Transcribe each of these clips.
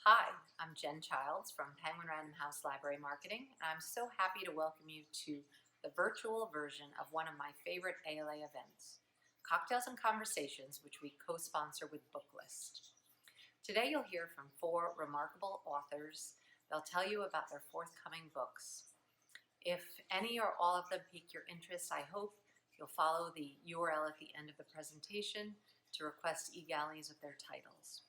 Hi, I'm Jen Childs from Penguin Random House Library Marketing, and I'm so happy to welcome you to the virtual version of one of my favorite ALA events, Cocktails and Conversations, which we co-sponsor with Booklist. Today you'll hear from 4 remarkable authors. They'll tell you about their forthcoming books. If any or all of them pique your interest, I hope you'll follow the URL at the end of the presentation to request eGalleys with their titles.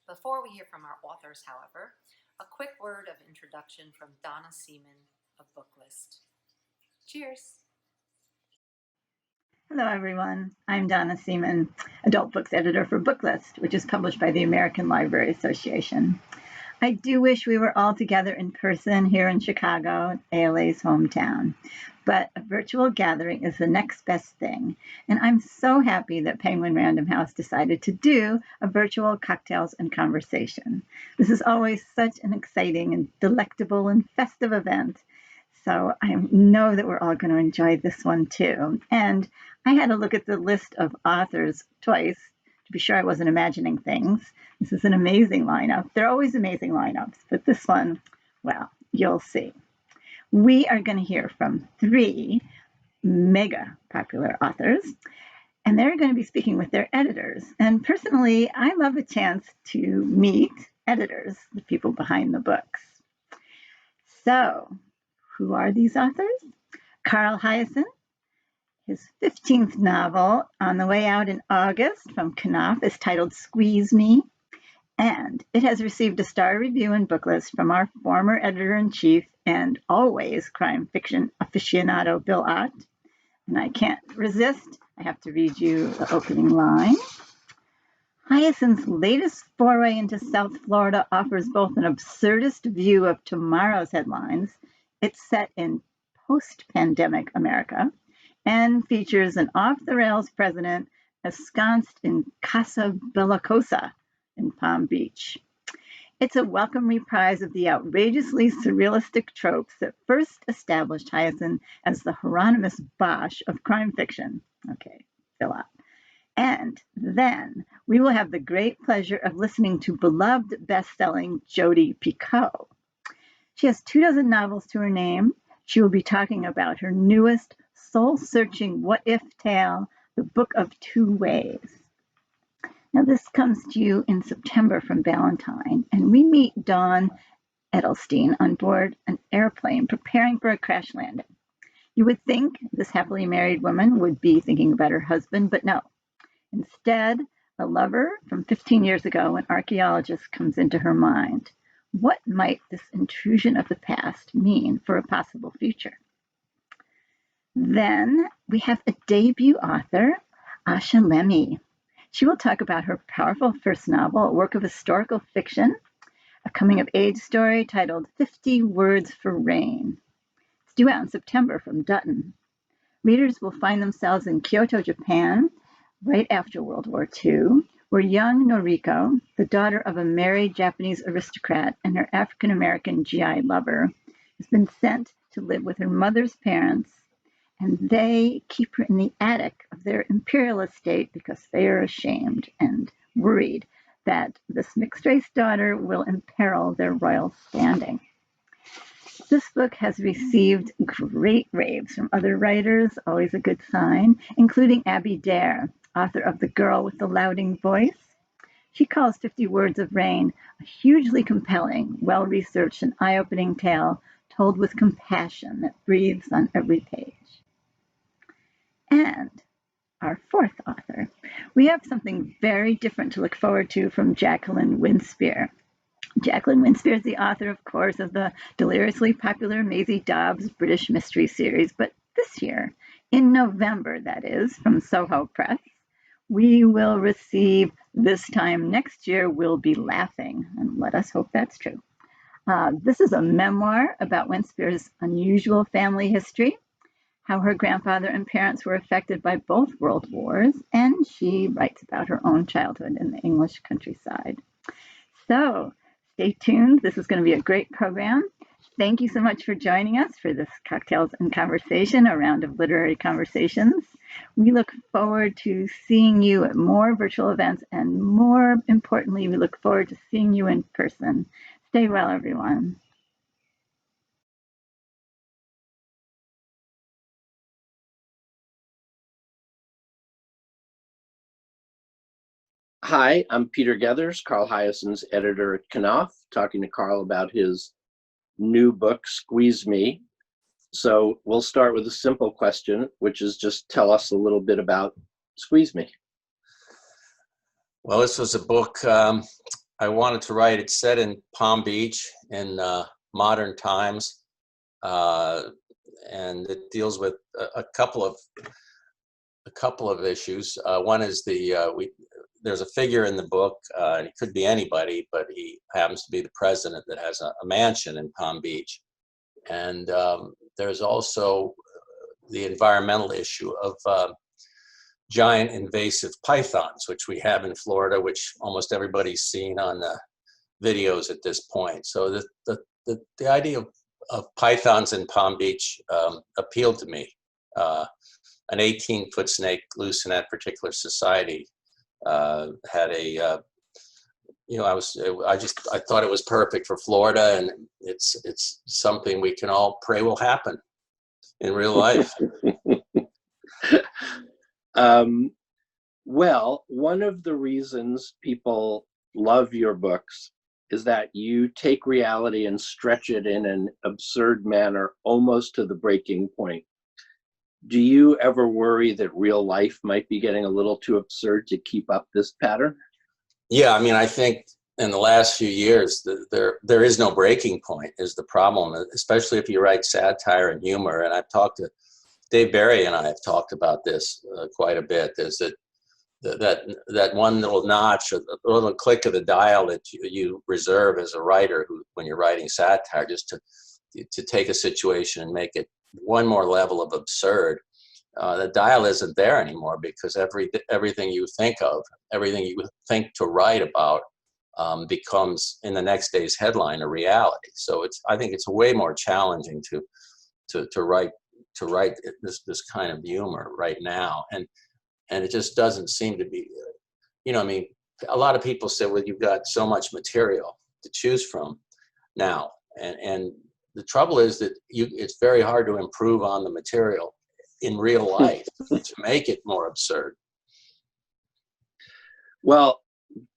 Before we hear from our authors, however, a quick word of introduction from Donna Seaman of Booklist. Cheers! Hello, everyone. I'm Donna Seaman, Adult Books Editor for Booklist, which is published by the American Library Association. I do wish we were all together in person here in Chicago, ALA's hometown, but a virtual gathering is the next best thing, and I'm so happy that Penguin Random House decided to do a virtual cocktails and conversation. This is always such an exciting and delectable and festive event, so I know that we're all going to enjoy this one too. And I had to look at the list of authors twice to be sure I wasn't imagining things. This is an amazing lineup. They're always amazing lineups, but this one, well, you'll see. We are going to hear from 3 mega popular authors, and they're going to be speaking with their editors. And personally, I love a chance to meet editors, the people behind the books. So, who are these authors? Carl Hiaasen. His 15th novel, on the way out in August from Knopf, is titled Squeeze Me, and it has received a star review in Booklist from our former editor-in-chief and always crime fiction aficionado, Bill Ott. And I can't resist. I have to read you the opening line. Hiaasen's latest foray into South Florida offers both an absurdist view of tomorrow's headlines. It's set in post-pandemic America, and features an off-the-rails president ensconced in Casa Bellicosa in Palm Beach. It's a welcome reprise of the outrageously surrealistic tropes that first established Hiaasen as the Hieronymus Bosch of crime fiction. Okay, fill out. And then we will have the great pleasure of listening to beloved best-selling Jodi Picoult. She has 24 novels to her name. She will be talking about her newest soul-searching what-if tale, The Book of Two Ways. Now, this comes to you in September from Ballantine, and we meet Dawn Edelstein on board an airplane preparing for a crash landing. You would think this happily married woman would be thinking about her husband, but no. Instead, a lover from 15 years ago, an archaeologist, comes into her mind. What might this intrusion of the past mean for a possible future? Then we have a debut author, Asha Lemmie. She will talk about her powerful first novel, a work of historical fiction, a coming-of-age story titled 50 Words for Rain. It's due out in September from Dutton. Readers will find themselves in Kyoto, Japan, right after World War II, where young Noriko, the daughter of a married Japanese aristocrat and her African-American GI lover, has been sent to live with her mother's parents, and they keep her in the attic of their imperial estate because they are ashamed and worried that this mixed-race daughter will imperil their royal standing. This book has received great raves from other writers, always a good sign, including Abby Dare, author of The Girl with the Louding Voice. She calls 50 Words of Rain a hugely compelling, well-researched, and eye-opening tale told with compassion that breathes on every page. And our 4th author, we have something very different to look forward to from Jacqueline Winspear. Jacqueline Winspear is the author, of course, of the deliriously popular Maisie Dobbs British mystery series, but this year, in November, that is, from Soho Press, we will receive This Time Next Year We'll Be Laughing, and let us hope that's true. This is a memoir about Winspear's unusual family history, how her grandfather and parents were affected by both world wars, and she writes about her own childhood in the English countryside. So stay tuned. This is going to be a great program. Thank you so much for joining us for this Cocktails and Conversation, a round of literary conversations. We look forward to seeing you at more virtual events, and more importantly, we look forward to seeing you in person. Stay well, everyone. Hi, I'm Peter Gethers, Carl Hiaasen's editor at Knopf, talking to Carl about his new book, Squeeze Me. So we'll start with a simple question, which is just tell us a little bit about Squeeze Me. Well, this was a book I wanted to write. It's set in Palm Beach in modern times, and it deals with a couple of issues. One is there's a figure in the book, and it could be anybody, but he happens to be the president that has a mansion in Palm Beach. And there's also the environmental issue of giant invasive pythons, which we have in Florida, which almost everybody's seen on the videos at this point. So the idea of pythons in Palm Beach appealed to me. An 18-foot snake loose in that particular society had a, I thought it was perfect for Florida, and it's something we can all pray will happen in real life. Well, one of the reasons people love your books is that you take reality and stretch it in an absurd manner, almost to the breaking point. Do you ever worry that real life might be getting a little too absurd to keep up this pattern? Yeah, I mean, I think in the last few years, there is no breaking point is the problem, especially if you write satire and humor. And I've talked to Dave Barry, and I have talked about this quite a bit. Is that one little notch, or the little click of the dial that you reserve as a writer when you're writing satire, just to take a situation and make it one more level of absurd. The dial isn't there anymore, because everything you think of, everything you think to write about, becomes in the next day's headline a reality. So I think it's way more challenging to write this kind of humor right now, and it just doesn't seem to be. I mean, a lot of people say, well, you've got so much material to choose from now, and the trouble is that it's very hard to improve on the material in real life to make it more absurd. Well,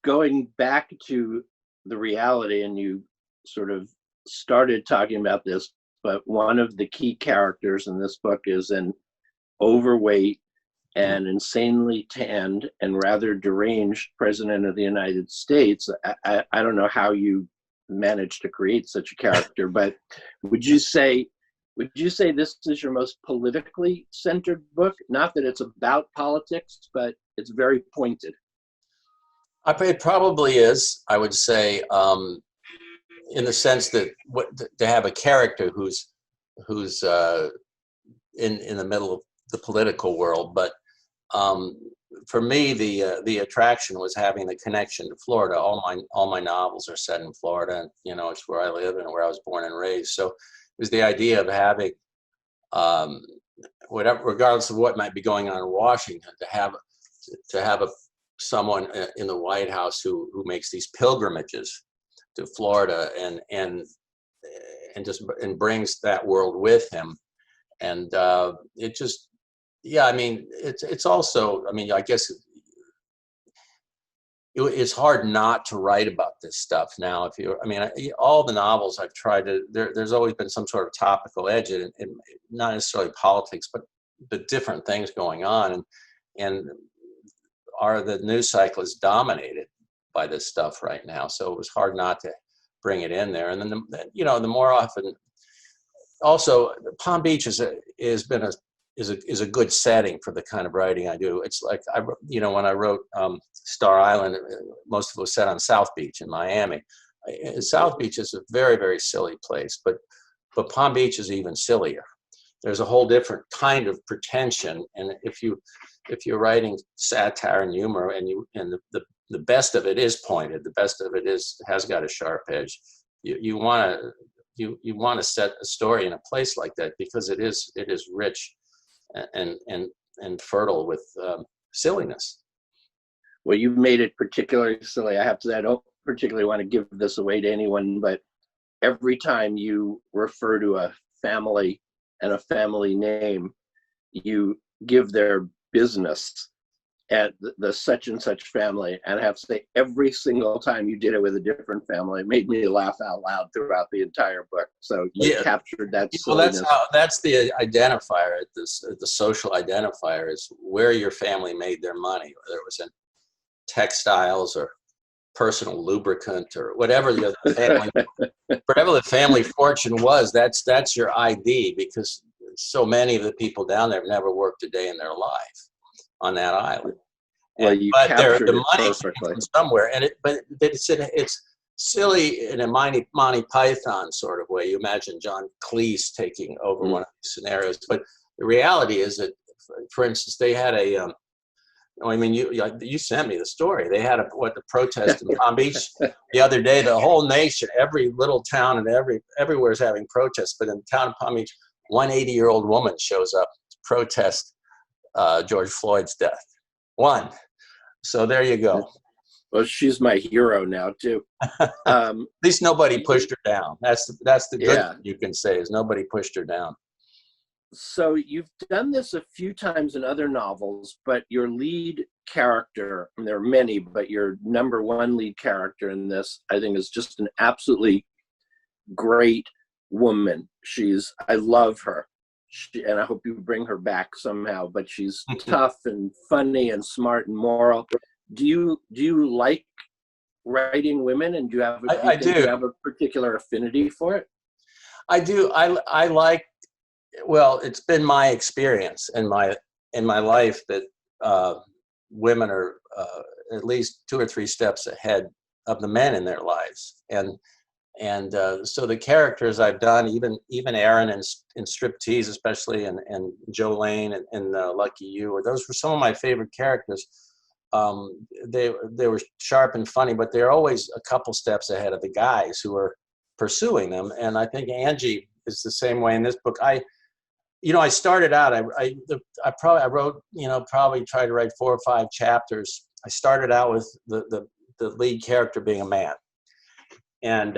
going back to the reality, and you sort of started talking about this, but one of the key characters in this book is an overweight and insanely tanned and rather deranged president of the United States. I don't know how you managed to create such a character, but would you say this is your most politically centered book? Not that it's about politics, but it's very pointed. It probably is, I would say, in the sense that to have a character who's in the middle of the political world. But for me, the attraction was having the connection to Florida. All my novels are set in Florida, and it's where I live and where I was born and raised. So it was the idea of having, whatever, regardless of what might be going on in Washington, to have someone in the White House who makes these pilgrimages to Florida and brings that world with him. And it just, yeah, I mean, it's also, I mean, I guess it's hard not to write about this stuff now. All the novels I've tried to, there's always been some sort of topical edge, and not necessarily politics, but different things going on. And the news cycle is dominated by this stuff right now. So it was hard not to bring it in there. And then, the more often, also Palm Beach is a good setting for the kind of writing I do. It's like, when I wrote Star Island, most of it was set on South Beach in Miami. South Beach is a very, very silly place, but Palm Beach is even sillier. There's a whole different kind of pretension, and if you're writing satire and humor, and the best of it is pointed, the best of it has got a sharp edge, you want you want to set a story in a place like that because it is rich and fertile with silliness. Well, you've made it particularly silly. I have to say, I don't particularly want to give this away to anyone, but every time you refer to a family and a family name, you give their business at the such and such family. And I have to say, every single time you did it with a different family, it made me laugh out loud throughout the entire book. So you captured that silliness. That's the identifier, the social identifier is where your family made their money, whether it was in textiles or personal lubricant or whatever the family fortune was. That's your ID, because so many of the people down there have never worked a day in their life on that island. Well, you captured the money perfectly from somewhere, but it's silly in a Monty Python sort of way. You imagine John Cleese taking over one of these scenarios, but the reality is that, for instance, they had you sent me the story. They had the protest in Palm Beach the other day. The whole nation, every little town and everywhere is having protests. But in the town of Palm Beach, one 80-year-old woman shows up to protest George Floyd's death. One. So there you go. Well, she's my hero now too. At least nobody pushed her down. That's the good thing you can say, is nobody pushed her down. So you've done this a few times in other novels, but your lead character, and there are many, but your number one lead character in this, I think, is just an absolutely great woman. I love her. And I hope you bring her back somehow, but she's tough and funny and smart and moral. Do you like writing women, and do you have a particular affinity for it? I do. I like, well, it's been my experience in my life that women are at least 2 or 3 steps ahead of the men in their lives, and so the characters I've done, even Aaron in Striptease, especially, and Jolene and Lucky You, those were some of my favorite characters. They were sharp and funny, but they're always a couple steps ahead of the guys who are pursuing them. And I think Angie is the same way in this book. I started out, I wrote, probably tried to write 4 or 5 chapters. I started out with the lead character being a man. And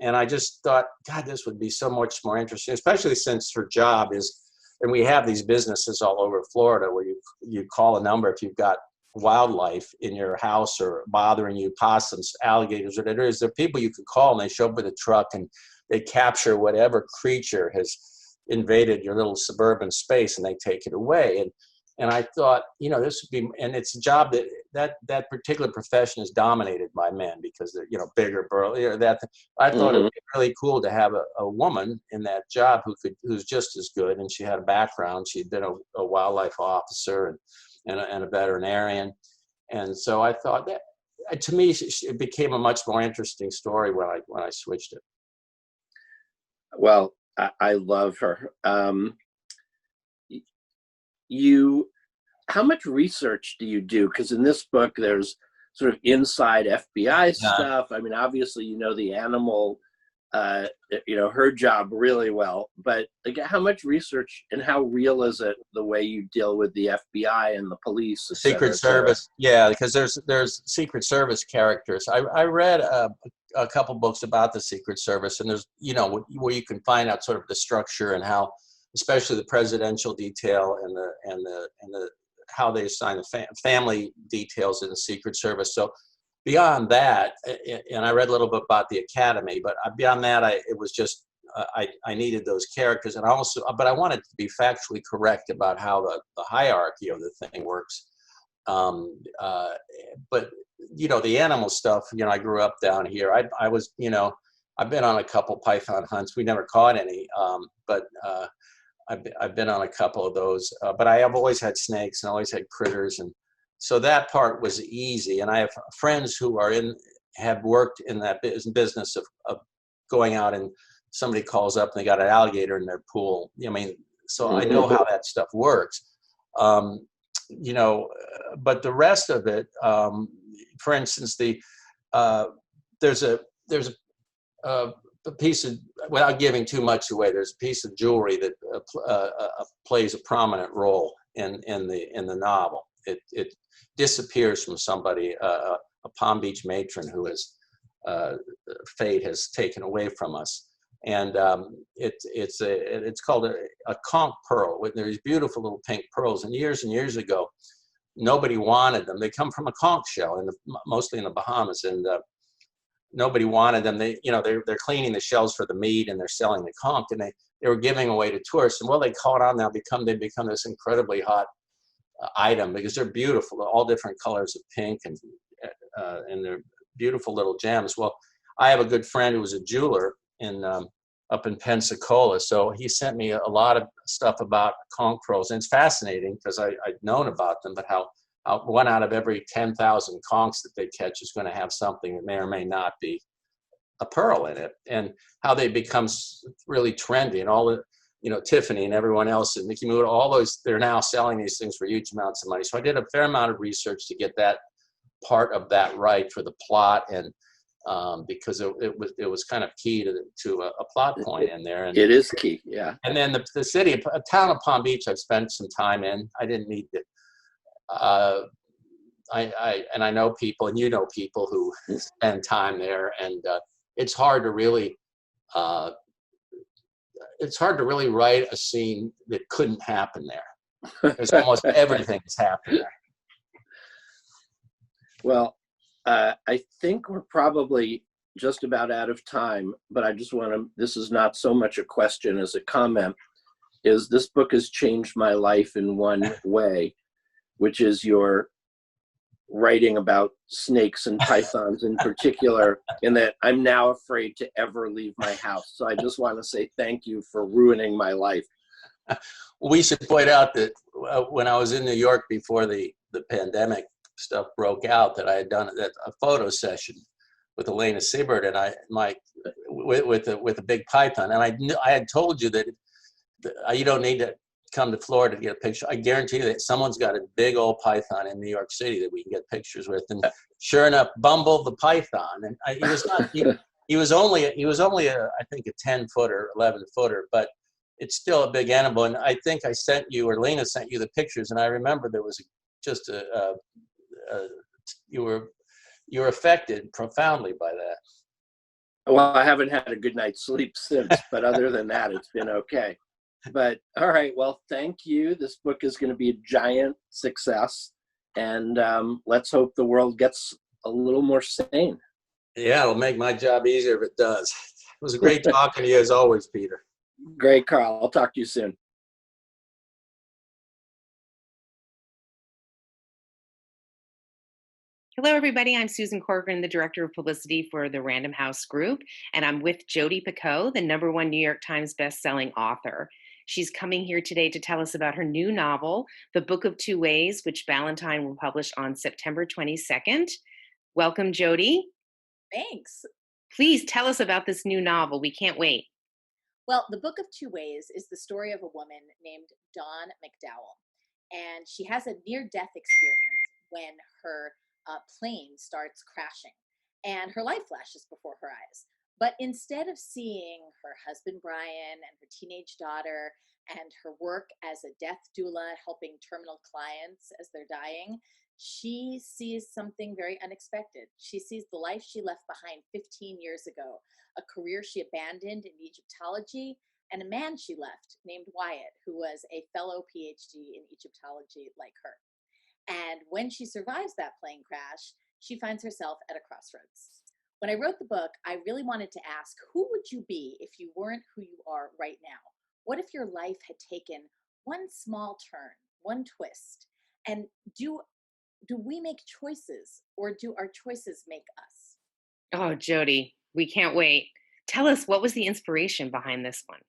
and I just thought, God, this would be so much more interesting, especially since her job is, and we have these businesses all over Florida where you call a number if you've got wildlife in your house or bothering you, possums, alligators, whatever it is. There are people you could call, and they show up with a truck and they capture whatever creature has invaded your little suburban space, and they take it away. And I thought, this would be, and it's a job that particular profession is dominated by men because they're, bigger, burlier. I thought it would be really cool to have a woman in that job who's just as good. And she had a background. She'd been a wildlife officer and a veterinarian. And so I thought that, to me, it became a much more interesting story when I switched it. Well, I love her. How much research do you do? Because in this book, there's sort of inside FBI stuff. I mean, obviously, the animal, her job really well. But how much research and how real is it the way you deal with the FBI and the police, Secret Service? Yeah, because there's Secret Service characters. I read a couple books about the Secret Service, and there's where you can find out sort of the structure and how, especially the presidential detail and the how they assign the family details in the Secret Service. So beyond that, and I read a little bit about the Academy, but beyond that, it was just I needed those characters, and but I wanted to be factually correct about how the hierarchy of the thing works. But the animal stuff. I grew up down here. I was I've been on a couple python hunts. We never caught any, but I've been on a couple of those, but I have always had snakes and always had critters, and so that part was easy. And I have friends who have worked in that business of going out and somebody calls up and they got an alligator in their pool. So I know how that stuff works. But the rest of it, for instance, there's a a piece of, without giving too much away, there's a piece of jewelry that plays a prominent role in the novel. It disappears from somebody, a Palm Beach matron who is fate has taken away from us, and it's called a conch pearl. There's beautiful little pink pearls, and years ago, nobody wanted them. They come from a conch shell, mostly in the Bahamas, and nobody wanted them. They're cleaning the shells for the meat, and they're selling the conch, and they were giving away to tourists. And they caught on now. They become this incredibly hot item because they're beautiful, all different colors of pink, and they're beautiful little gems. Well, I have a good friend who was a jeweler up in Pensacola, so he sent me a lot of stuff about conch pearls, and it's fascinating because I'd known about them, but how one out of every 10,000 conchs that they catch is going to have something that may or may not be a pearl in it, and how they become really trendy, and all the, Tiffany and everyone else, and Mickey Mood, all those, they're now selling these things for huge amounts of money. So I did a fair amount of research to get that part of that right for the plot, and because it was kind of key to a plot point in there. And it is key, yeah. And then the town of Palm Beach, I've spent some time in. I didn't need to. I know people, and people who spend time there, and it's hard to really write a scene that couldn't happen there, because almost everything has happened there. Well, I think we're probably just about out of time, but I just want to, this is not so much a question as a comment, is this book has changed my life in one way, which is your writing about snakes and pythons in particular, in that I'm now afraid to ever leave my house. So I just want to say thank you for ruining my life. We should point out that when I was in New York before the pandemic stuff broke out, that I had done a photo session with Elena Siebert and with a big python, and I had told you that you don't need to come to Florida to get a picture. I guarantee you that someone's got a big old python in New York City that we can get pictures with. And sure enough, Bumble the python, and he was only I think a 10-footer, 11-footer, but it's still a big animal. And I think I sent you, or Lena sent you, the pictures, and I remember there was just you were affected profoundly by that. Well, I haven't had a good night's sleep since, but other than that, it's been okay. But all right, well, thank you. This book is going to be a giant success, and let's hope the world gets a little more sane. Yeah, it'll make my job easier if it does. It was great talking to you as always, Peter. Great, Carl. I'll talk to you soon. Hello, everybody. I'm Susan Corcoran, the Director of Publicity for the Random House Group, and I'm with Jodi Picoult, the #1 New York Times bestselling author. She's coming here today to tell us about her new novel, The Book of Two Ways, which Ballantine will publish on September 22nd. Welcome, Jodi. Thanks. Please tell us about this new novel. We can't wait. Well, The Book of Two Ways is the story of a woman named Dawn McDowell, and she has a near-death experience when her plane starts crashing, and her life flashes before her eyes. But instead of seeing her husband Brian and her teenage daughter and her work as a death doula helping terminal clients as they're dying, she sees something very unexpected. She sees the life she left behind 15 years ago, a career she abandoned in Egyptology, and a man she left named Wyatt, who was a fellow PhD in Egyptology like her. And when she survives that plane crash, she finds herself at a crossroads. When I wrote the book, I really wanted to ask, who would you be if you weren't who you are right now? What if your life had taken one small turn, one twist? And do we make choices, or do our choices make us? Oh, Jodi, we can't wait. Tell us, what was the inspiration behind this one?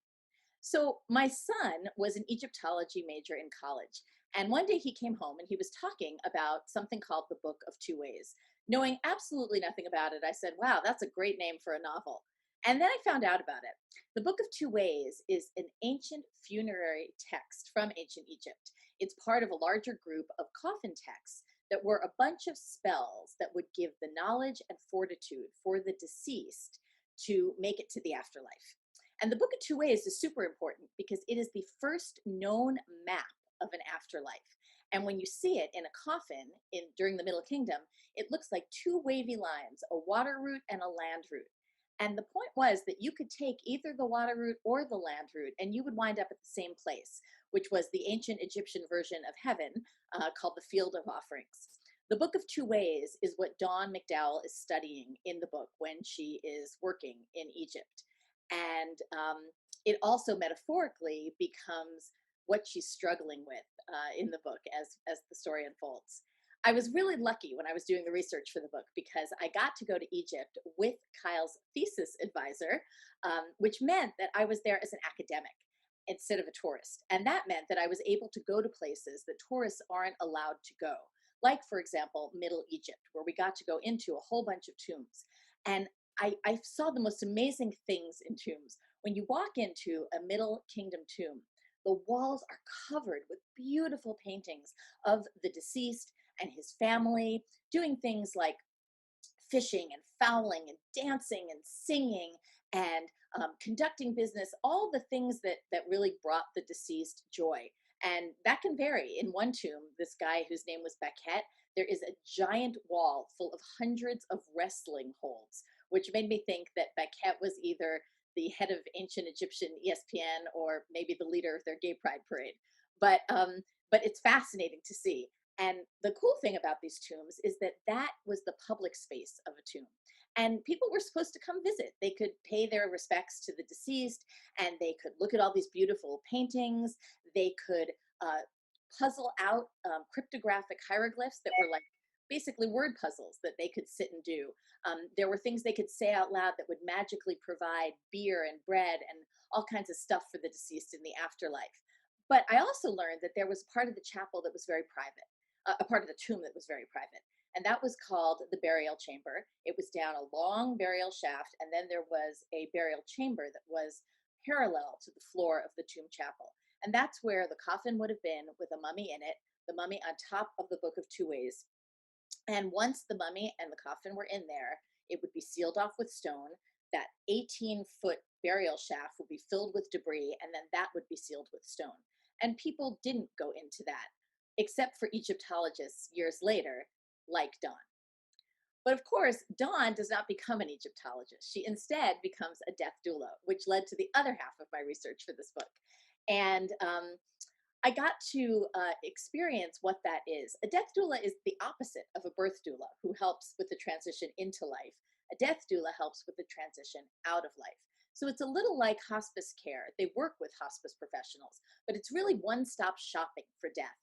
So my son was an Egyptology major in college. And one day he came home and he was talking about something called The Book of Two Ways. Knowing absolutely nothing about it, I said, wow, that's a great name for a novel. And then I found out about it. The Book of Two Ways is an ancient funerary text from ancient Egypt. It's part of a larger group of coffin texts that were a bunch of spells that would give the knowledge and fortitude for the deceased to make it to the afterlife. And the Book of Two Ways is super important because it is the first known map of an afterlife. And when you see it in a coffin during the Middle Kingdom, it looks like two wavy lines, a water route and a land route. And the point was that you could take either the water route or the land route, and you would wind up at the same place, which was the ancient Egyptian version of heaven called the Field of Offerings. The Book of Two Ways is what Dawn McDowell is studying in the book when she is working in Egypt. And it also metaphorically becomes what she's struggling with in the book as the story unfolds. I was really lucky when I was doing the research for the book because I got to go to Egypt with Kyle's thesis advisor, which meant that I was there as an academic instead of a tourist. And that meant that I was able to go to places that tourists aren't allowed to go. Like, for example, Middle Egypt, where we got to go into a whole bunch of tombs. And I saw the most amazing things in tombs. When you walk into a Middle Kingdom tomb, the walls are covered with beautiful paintings of the deceased and his family doing things like fishing and fowling and dancing and singing and conducting business, all the things that really brought the deceased joy. And that can vary. In one tomb, this guy whose name was Becket, there is a giant wall full of hundreds of wrestling holds, which made me think that Becket was either the head of ancient Egyptian ESPN or maybe the leader of their gay pride parade. But it's fascinating to see. And the cool thing about these tombs is that was the public space of a tomb. And people were supposed to come visit. They could pay their respects to the deceased, and they could look at all these beautiful paintings. They could puzzle out cryptographic hieroglyphs that were like basically word puzzles that they could sit and do. There were things they could say out loud that would magically provide beer and bread and all kinds of stuff for the deceased in the afterlife. But I also learned that there was a part of the chapel that was very private, a part of the tomb that was very private. And that was called the burial chamber. It was down a long burial shaft, and then there was a burial chamber that was parallel to the floor of the tomb chapel. And that's where the coffin would have been with a mummy in it, the mummy on top of the Book of Two Ways. And once the mummy and the coffin were in there, it would be sealed off with stone. That 18-foot burial shaft would be filled with debris, and then that would be sealed with stone. And people didn't go into that, except for Egyptologists years later, like Dawn. But of course, Dawn does not become an Egyptologist. She instead becomes a death doula, which led to the other half of my research for this book. And I got to experience what that is. A death doula is the opposite of a birth doula who helps with the transition into life. A death doula helps with the transition out of life. So it's a little like hospice care. They work with hospice professionals, but it's really one-stop shopping for death.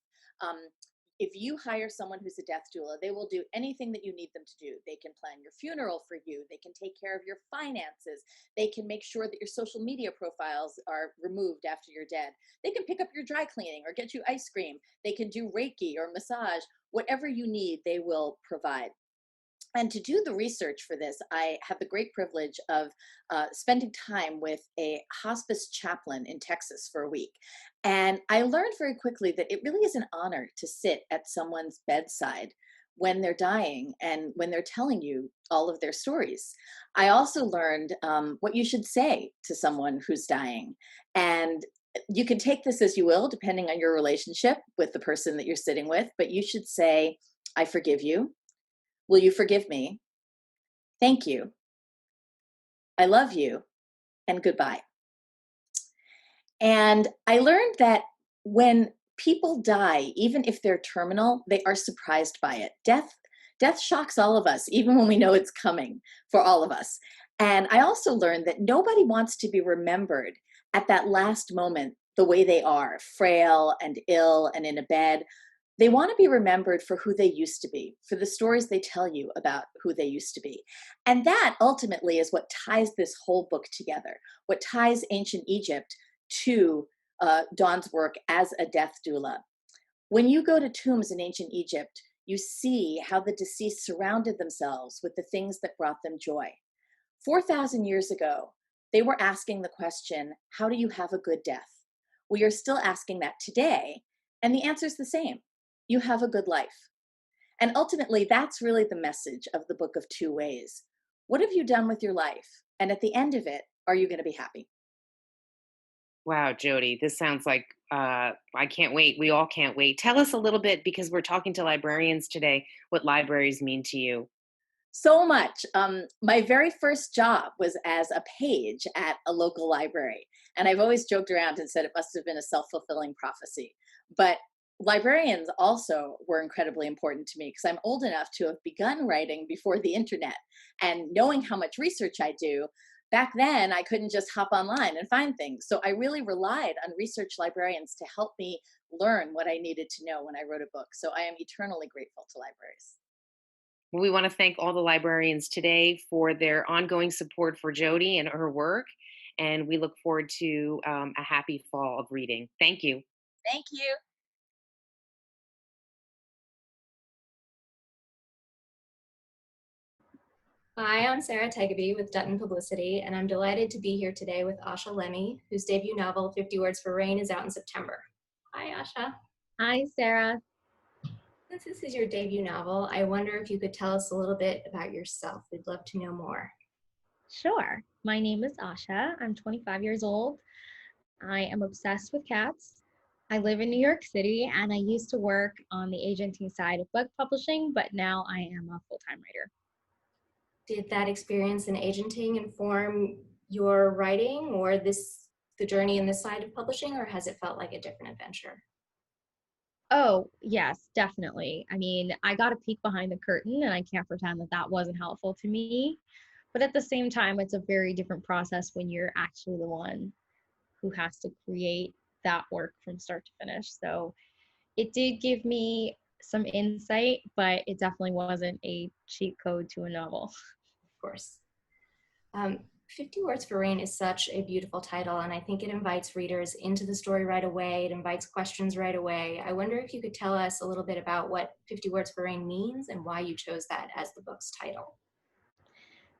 If you hire someone who's a death doula, they will do anything that you need them to do. They can plan your funeral for you. They can take care of your finances. They can make sure that your social media profiles are removed after you're dead. They can pick up your dry cleaning or get you ice cream. They can do Reiki or massage. Whatever you need, they will provide. And to do the research for this, I had the great privilege of spending time with a hospice chaplain in Texas for a week. And I learned very quickly that it really is an honor to sit at someone's bedside when they're dying and when they're telling you all of their stories. I also learned what you should say to someone who's dying. And you can take this as you will, depending on your relationship with the person that you're sitting with, but you should say, "I forgive you. Will you forgive me? Thank you. I love you, and goodbye." And I learned that when people die, even if they're terminal, they are surprised by it. Death shocks all of us, even when we know it's coming for all of us. And I also learned that nobody wants to be remembered at that last moment the way they are, frail and ill and in a bed. They want to be remembered for who they used to be, for the stories they tell you about who they used to be. And that ultimately is what ties this whole book together, what ties ancient Egypt to Dawn's work as a death doula. When you go to tombs in ancient Egypt, you see how the deceased surrounded themselves with the things that brought them joy. 4,000 years ago, they were asking the question, how do you have a good death? We are still asking that today, and the answer is the same. You have a good life. And ultimately, that's really the message of the Book of Two Ways. What have you done with your life? And at the end of it, are you going to be happy? Wow, Jodi, this sounds like I can't wait. We all can't wait. Tell us a little bit, because we're talking to librarians today, what libraries mean to you. So much. My very first job was as a page at a local library. And I've always joked around and said it must have been a self-fulfilling prophecy. But librarians also were incredibly important to me because I'm old enough to have begun writing before the internet. And knowing how much research I do, back then I couldn't just hop online and find things. So I really relied on research librarians to help me learn what I needed to know when I wrote a book. So I am eternally grateful to libraries. We want to thank all the librarians today for their ongoing support for Jodi and her work. And we look forward to a happy fall of reading. Thank you. Thank you. Hi, I'm Sarah Tegaby with Dutton Publicity, and I'm delighted to be here today with Asha Lemmie, whose debut novel, 50 Words for Rain, is out in September. Hi, Asha. Hi, Sarah. Since this is your debut novel, I wonder if you could tell us a little bit about yourself. We'd love to know more. Sure. My name is Asha. I'm 25 years old. I am obsessed with cats. I live in New York City, and I used to work on the agenting side of book publishing, but now I am a full-time writer. Did that experience in agenting inform your writing or the journey in this side of publishing, or has it felt like a different adventure? Oh, yes, definitely. I mean, I got a peek behind the curtain, and I can't pretend that that wasn't helpful to me. But at the same time, it's a very different process when you're actually the one who has to create that work from start to finish. So it did give me some insight, but it definitely wasn't a cheat code to a novel. Of course. 50 Words for Rain is such a beautiful title, and I think it invites readers into the story right away. It invites questions right away. I wonder if you could tell us a little bit about what 50 Words for Rain means and why you chose that as the book's title.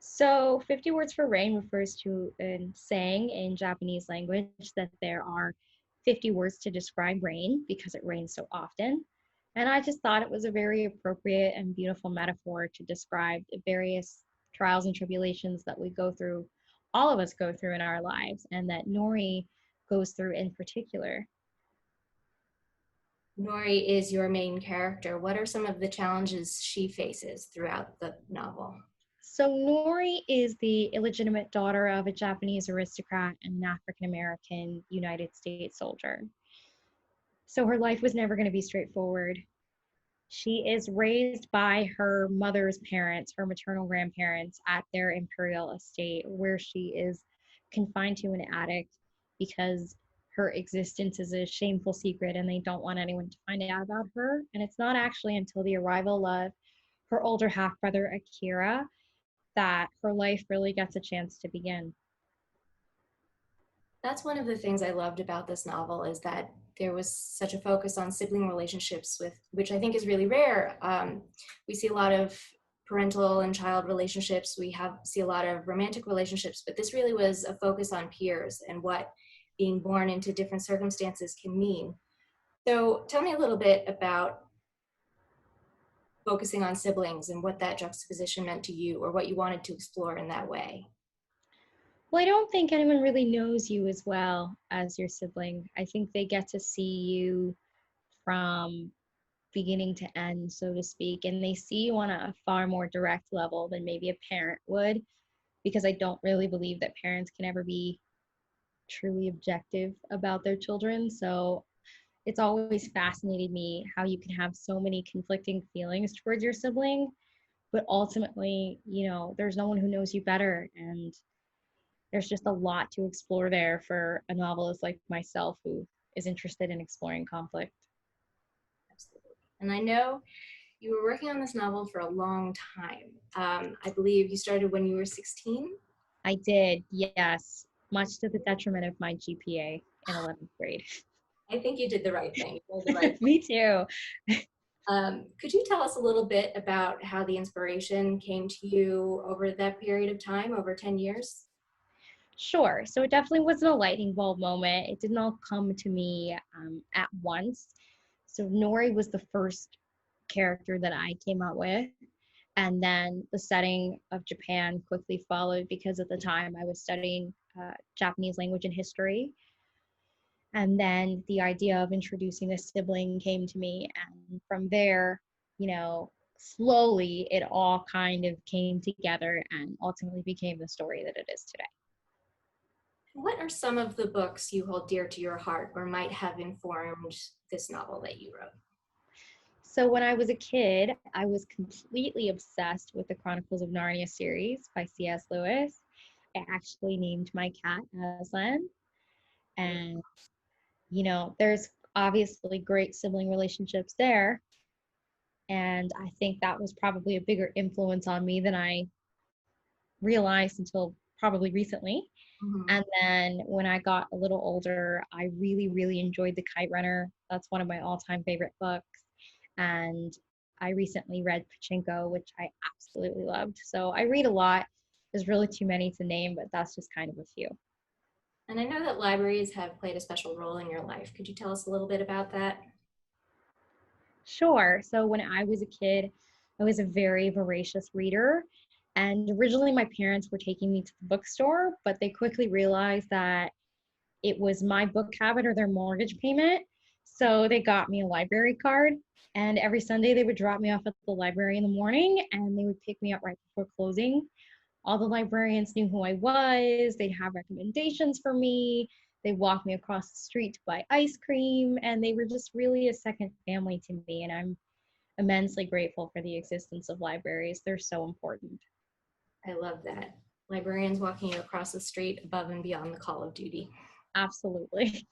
So 50 Words for Rain refers to a saying in Japanese language that there are 50 words to describe rain because it rains so often. And I just thought it was a very appropriate and beautiful metaphor to describe the various trials and tribulations that we go through, all of us go through in our lives, and that Nori goes through in particular. Nori is your main character. What are some of the challenges she faces throughout the novel? So Nori is the illegitimate daughter of a Japanese aristocrat and an African-American United States soldier. So her life was never going to be straightforward. She is raised by her mother's parents, her maternal grandparents, at their imperial estate, where she is confined to an attic because her existence is a shameful secret and they don't want anyone to find out about her. And it's not actually until the arrival of her older half-brother, Akira, that her life really gets a chance to begin. That's one of the things I loved about this novel, is that there was such a focus on sibling relationships, which I think is really rare. We see a lot of parental and child relationships. We see a lot of romantic relationships, but this really was a focus on peers and what being born into different circumstances can mean. So tell me a little bit about focusing on siblings and what that juxtaposition meant to you, or what you wanted to explore in that way. Well, I don't think anyone really knows you as well as your sibling. I think they get to see you from beginning to end, so to speak, and they see you on a far more direct level than maybe a parent would, because I don't really believe that parents can ever be truly objective about their children. So it's always fascinated me how you can have so many conflicting feelings towards your sibling, but ultimately, you know, there's no one who knows you better, and there's just a lot to explore there for a novelist like myself who is interested in exploring conflict. Absolutely. And I know you were working on this novel for a long time. I believe you started when you were 16? I did, yes, much to the detriment of my GPA in 11th grade. I think you did the right thing. You did the right Me too. Could you tell us a little bit about how the inspiration came to you over that period of time, over 10 years? Sure. So it definitely wasn't a lightning bulb moment. It didn't all come to me at once. So Nori was the first character that I came out with. And then the setting of Japan quickly followed because at the time I was studying Japanese language and history. And then the idea of introducing a sibling came to me. And from there, you know, slowly it all kind of came together and ultimately became the story that it is today. What are some of the books you hold dear to your heart or might have informed this novel that you wrote? So when I was a kid, I was completely obsessed with the Chronicles of Narnia series by C.S. Lewis. I actually named my cat Aslan. And, you know, there's obviously great sibling relationships there. And I think that was probably a bigger influence on me than I realized until probably recently. Mm-hmm. And then when I got a little older, I really, really enjoyed The Kite Runner. That's one of my all-time favorite books. And I recently read Pachinko, which I absolutely loved. So I read a lot. There's really too many to name, but that's just kind of a few. And I know that libraries have played a special role in your life. Could you tell us a little bit about that? Sure. So when I was a kid, I was a very voracious reader. And originally my parents were taking me to the bookstore, but they quickly realized that it was my book habit or their mortgage payment. So they got me a library card. And every Sunday they would drop me off at the library in the morning and they would pick me up right before closing. All the librarians knew who I was. They'd have recommendations for me. They walked me across the street to buy ice cream. And they were just really a second family to me. And I'm immensely grateful for the existence of libraries. They're so important. I love that. Librarians walking you across the street above and beyond the call of duty. Absolutely.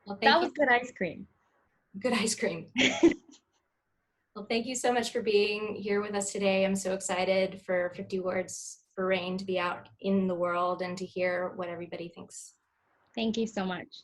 Well, That was good ice cream. Good ice cream. Well, thank you so much for being here with us today. I'm so excited for 50 Words for Rain to be out in the world and to hear what everybody thinks. Thank you so much.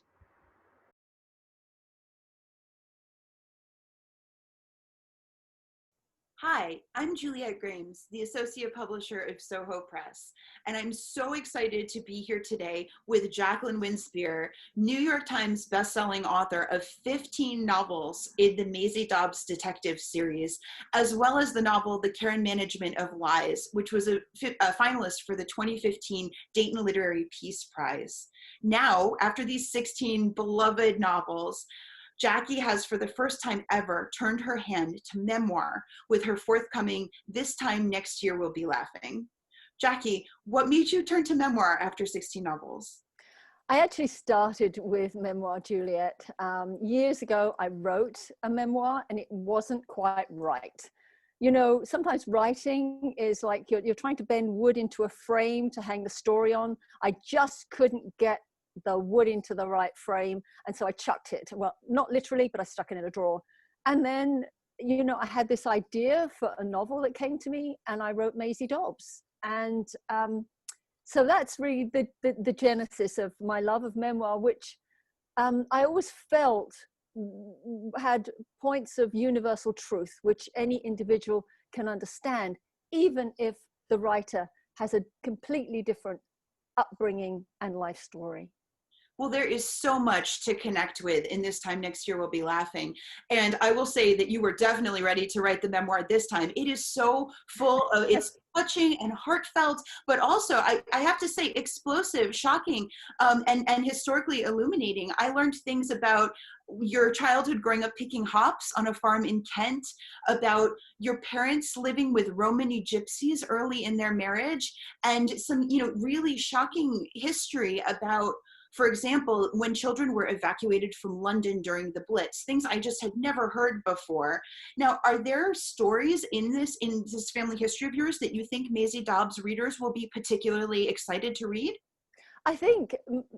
Hi, I'm Juliette Grames, the Associate Publisher of Soho Press, and I'm so excited to be here today with Jacqueline Winspear, New York Times bestselling author of 15 novels in the Maisie Dobbs detective series, as well as the novel The Care and Management of Lies, which was a finalist for the 2015 Dayton Literary Peace Prize. Now, after these 16 beloved novels, Jackie has, for the first time ever, turned her hand to memoir with her forthcoming This Time Next Year We'll Be Laughing. Jackie, what made you turn to memoir after 16 novels? I actually started with memoir, Juliette. Years ago, I wrote a memoir and it wasn't quite right. You know, sometimes writing is like you're trying to bend wood into a frame to hang the story on. I just couldn't get the wood into the right frame. And so I chucked it. Well, not literally, but I stuck it in a drawer. And then, you know, I had this idea for a novel that came to me and I wrote Maisie Dobbs. And so that's really the genesis of my love of memoir, which I always felt had points of universal truth, which any individual can understand, even if the writer has a completely different upbringing and life story. Well, there is so much to connect with in This Time Next Year We'll Be Laughing. And I will say that you were definitely ready to write the memoir this time. It is so full of, it's touching and heartfelt, but also, I have to say, explosive, shocking, and historically illuminating. I learned things about your childhood growing up picking hops on a farm in Kent, about your parents living with Romany gypsies early in their marriage, and some, you know, really shocking history about, for example, when children were evacuated from London during the Blitz, things I just had never heard before. Now, are there stories in this family history of yours that you think Maisie Dobbs readers will be particularly excited to read? I think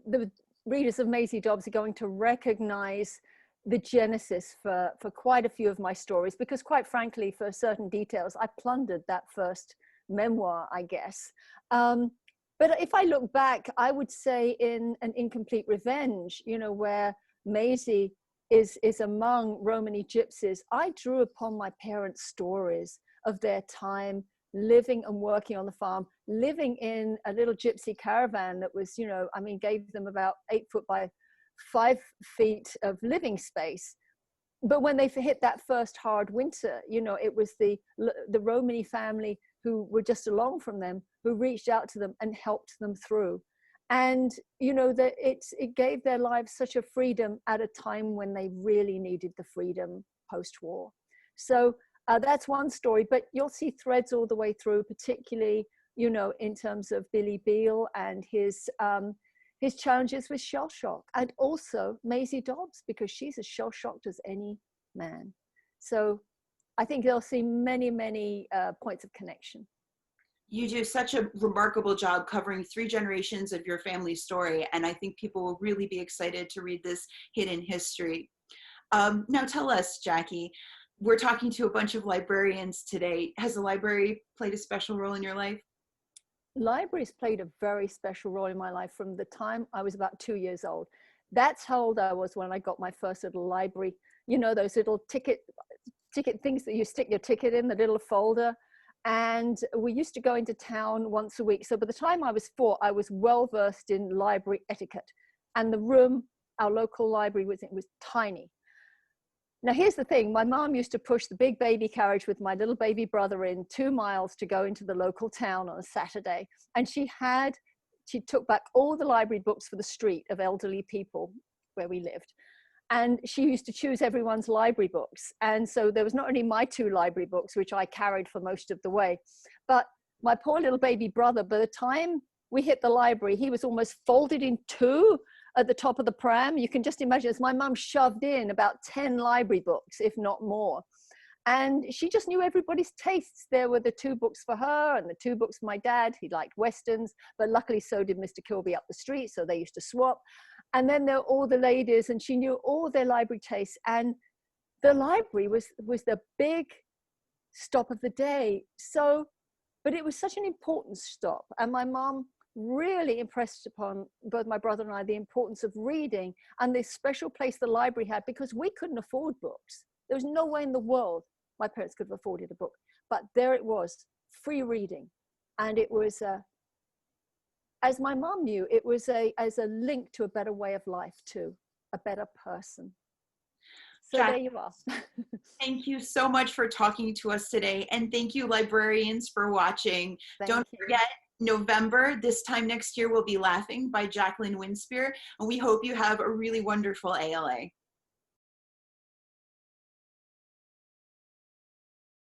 the readers of Maisie Dobbs are going to recognize the genesis for quite a few of my stories, because quite frankly, for certain details, I plundered that first memoir, I guess. But if I look back, I would say in An Incomplete Revenge, you know, where Maisie is among Romany gypsies, I drew upon my parents' stories of their time living and working on the farm, living in a little gypsy caravan that was, you know, I mean, gave them about 8 foot by 5 feet of living space. but when they hit that first hard winter, you know, it was the Romany family who were just along from them who reached out to them and helped them through. And, you know, that it gave their lives such a freedom at a time when they really needed the freedom post-war. So that's one story, but you'll see threads all the way through, particularly, you know, in terms of Billy Beale and his challenges with shell shock, and also Maisie Dobbs, because she's as shell shocked as any man. So I think they'll see many, many points of connection. You do such a remarkable job covering 3 generations of your family's story, and I think people will really be excited to read this hidden history. Now tell us, Jackie, we're talking to a bunch of librarians today. Has the library played a special role in your life? Libraries played a very special role in my life from the time I was about 2 years old. That's how old I was when I got my first little library. You know, those little ticket things that you stick your ticket in, the little folder. And we used to go into town once a week. So by the time I was 4, I was well versed in library etiquette. And the room, our local library, was tiny. Now, here's the thing. My mom used to push the big baby carriage with my little baby brother in 2 miles to go into the local town on a Saturday. And she took back all the library books for the street of elderly people where we lived. And she used to choose everyone's library books. And so there was not only my 2 library books, which I carried for most of the way, but my poor little baby brother, by the time we hit the library, he was almost folded in 2 at the top of the pram. You can just imagine, as my mum shoved in about 10 library books, if not more. And she just knew everybody's tastes. There were the 2 books for her and the 2 books for my dad. He liked Westerns, but luckily so did Mr. Kilby up the street, so they used to swap. And then there were all the ladies, and she knew all their library tastes. And the library was the big stop of the day. So, but it was such an important stop. And my mom really impressed upon both my brother and I the importance of reading and the special place the library had, because we couldn't afford books. There was no way in the world my parents could have afforded a book. But there it was, free reading. And it was as my mom knew, it was as a link to a better way of life too, a better person. So Jack, there you are. thank you so much for talking to us today. And thank you, librarians, for watching. Don't forget, November, this time next year, we'll be Laughing by Jacqueline Winspear. And we hope you have a really wonderful ALA.